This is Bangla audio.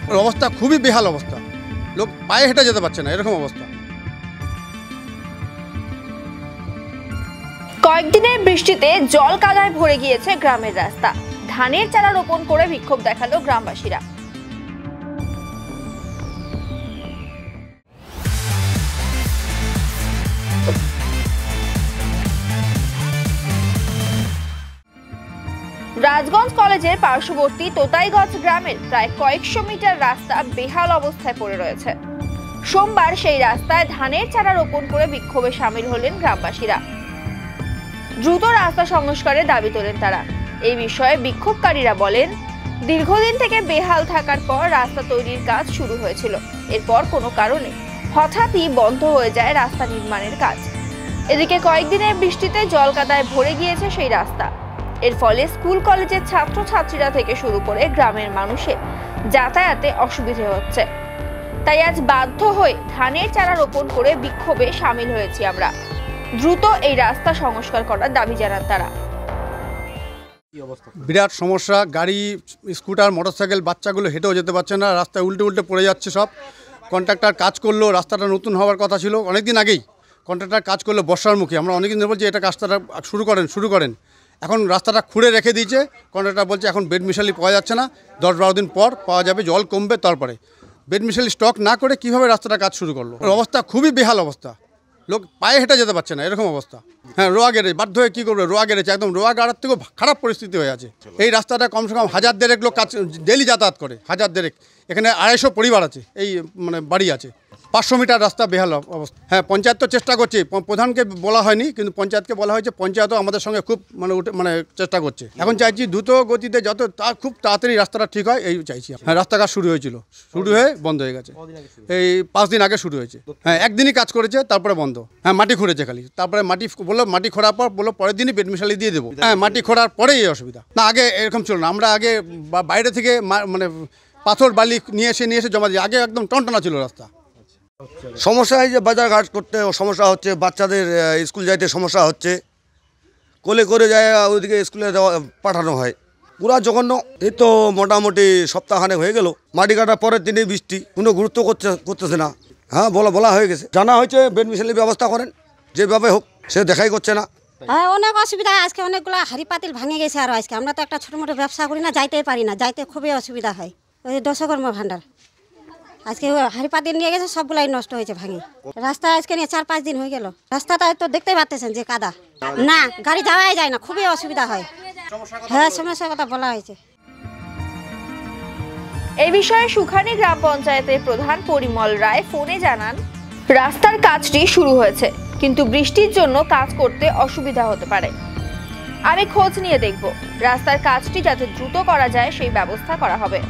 ওর অবস্থা খুবই বেহাল অবস্থা, লোক পায়ে হেঁটে যেতে পারছে না, এরকম অবস্থা। কয়েকদিনের বৃষ্টিতে জল কাদায় ভরে গিয়েছে গ্রামের রাস্তা। ধানের চারা রোপণ করে বিক্ষোভ দেখালো গ্রামবাসীরা। রাজগঞ্জ কলেজের পার্শ্ববর্তী তোতাইগঞ্জ গ্রামের প্রায় কয়েকশো মিটার রাস্তা বেহাল অবস্থায় পড়ে রয়েছে। সোমবার সেই রাস্তায় ধানের চারা রোপণ করে বিক্ষোভে সামিল হলেন গ্রামবাসীরা। দ্রুত রাস্তা সংস্কারের দাবি তোলেন তারা। এই বিষয়ে বিক্ষোভকারীরা বলেন, দীর্ঘদিন থেকে বেহাল থাকার পর রাস্তা তৈরির কাজ শুরু হয়েছিল, এরপর কোনো কারণে হঠাৎই বন্ধ হয়ে যায় রাস্তা নির্মাণের কাজ। এদিকে কয়েকদিনের বৃষ্টিতে জল কাদায় ভরে গিয়েছে সেই রাস্তা। এর ফলে স্কুল কলেজের ছাত্রছাত্রীরা থেকে শুরু করে গ্রামের মানুষের যাতায়াতে অসুবিধা হচ্ছে। তাই আজ বাধ্য হয়ে ধানের চারা রোপণ করে বিক্ষোভে সামিল হয়েছি আমরা। দ্রুত এই রাস্তা সংস্কার করার দাবি জানান তারা। বিরাট সমস্যা, গাড়ি, স্কুটার, মোটরসাইকেল, বাচ্চাগুলো হেঁটেও যেতে পারছে না, রাস্তায় উল্টে উল্টে পড়ে যাচ্ছে সব। কন্ট্রাক্টর কাজ করলো, রাস্তাটা নতুন হওয়ার কথা ছিল অনেকদিন আগেই। কন্ট্রাক্টর কাজ করলো বর্ষার মুখে, আমরা অনেকদিন ধরে বলছি এটা কাজটা শুরু করেন। এখন রাস্তাটা খুঁড়ে রেখে দিয়েছে। কন্ট্রাক্টর বলছে এখন বেড মিশালি পাওয়া যাচ্ছে না, 10-12 দিন পর পাওয়া যাবে, জল কমবে তারপরে। বেড মিশালি স্টক না করে কীভাবে রাস্তাটা কাজ শুরু করলো? ওর অবস্থা খুবই বেহাল অবস্থা, লোক পায়ে হেঁটে যেতে পারছে না, এরকম অবস্থা। হ্যাঁ, রোয়া গেড়ে বাধ্য হয়ে কী করবে, রোয়া গেড়েছে, একদম রোয়া গাড়ার থেকেও খারাপ পরিস্থিতি হয়ে আছে। এই রাস্তাটা কমসে কম 1000 লোক কাজ ডেলি যাতায়াত করে, 1000। এখানে 250 পরিবার আছে, এই মানে বাড়ি আছে। 500 মিটার রাস্তা বেহাল অবস্থা। হ্যাঁ, পঞ্চায়েত তো চেষ্টা করছে, প্রধানকে বলা হয়নি, কিন্তু পঞ্চায়েতকে বলা হয়েছে। পঞ্চায়েতও আমাদের সঙ্গে খুব চেষ্টা করছে। এখন চাইছি দ্রুত গতিতে খুব তাড়াতাড়ি রাস্তাটা ঠিক হয়, এই চাইছি। হ্যাঁ, রাস্তা কাজ শুরু হয়েছিল, শুরু হয়ে বন্ধ হয়ে গেছে। এই 5 দিন আগে শুরু হয়েছে। হ্যাঁ, একদিনই কাজ করেছে, তারপরে বন্ধ। হ্যাঁ, মাটি খুঁড়েছে খালি, তারপরে মাটি খোঁড়ার পর বললো পরের দিনই বেড মিশালি দিয়ে দেবো। হ্যাঁ, মাটি খোঁড়ার পরেই এই অসুবিধা। না, আগে এরকম ছিল না। আমরা আগে বাইরে থেকে পাথর বালি নিয়ে এসে জমা দিয়ে আগে একদম টনটনা ছিল রাস্তা। সমস্যা হয় যে বাজার ঘাট করতে সমস্যা হচ্ছে, বাচ্চাদের স্কুল যাইতে সমস্যা হচ্ছে, কোলে করে যায় ওইদিকে স্কুলে পাঠানো হয়। পুরা জঘন্য। এই তো মোটামুটি সপ্তাহখানেক হয়ে গেল, মাটি কাটার পরের দিনই বৃষ্টি, কোনো গুরুত্ব করতেছে না। হ্যাঁ, বলা হয়ে গেছে, জানা হয়েছে বেড মিশালির ব্যবস্থা করেন, যেভাবে হোক, সে দেখাই করছে না। হ্যাঁ, অনেক অসুবিধা। আজকে অনেকগুলো হাড়ি পাতিল ভাঙে গেছে। আর আজকে আমরা তো একটা ছোটো মোটো ব্যবসা করি না, যাইতেই পারি না, যাইতে খুবই অসুবিধা হয়। ওই দশকর্ম ভাণ্ডার আজকে হাড়ি পাতিল নিয়ে গেছে, সবগুলাই নষ্ট হয়েছে ভাঙে। রাস্তা আজকে নিয়ে 4-5 দিন হয়ে গেল। রাস্তাটা তো দেখতেই পাচ্ছেন যে কাদা, না গাড়ি যাওয়াই যায় না, খুবই অসুবিধা হয়। হ্যাঁ, সমস্যার কথা বলা হয়েছে। এই বিষয়ে সুখানী গ্রাম পঞ্চায়েতের প্রধান পরিমল রায় ফোনে জানান, রাস্তার কাজটি শুরু হয়েছে, কিন্তু বৃষ্টির জন্য কাজ করতে অসুবিধা হতে পারে। আমি খোঁজ নিয়ে দেখব, রাস্তার কাজটি যাতে দ্রুত করা যায় সেই ব্যবস্থা করা হবে।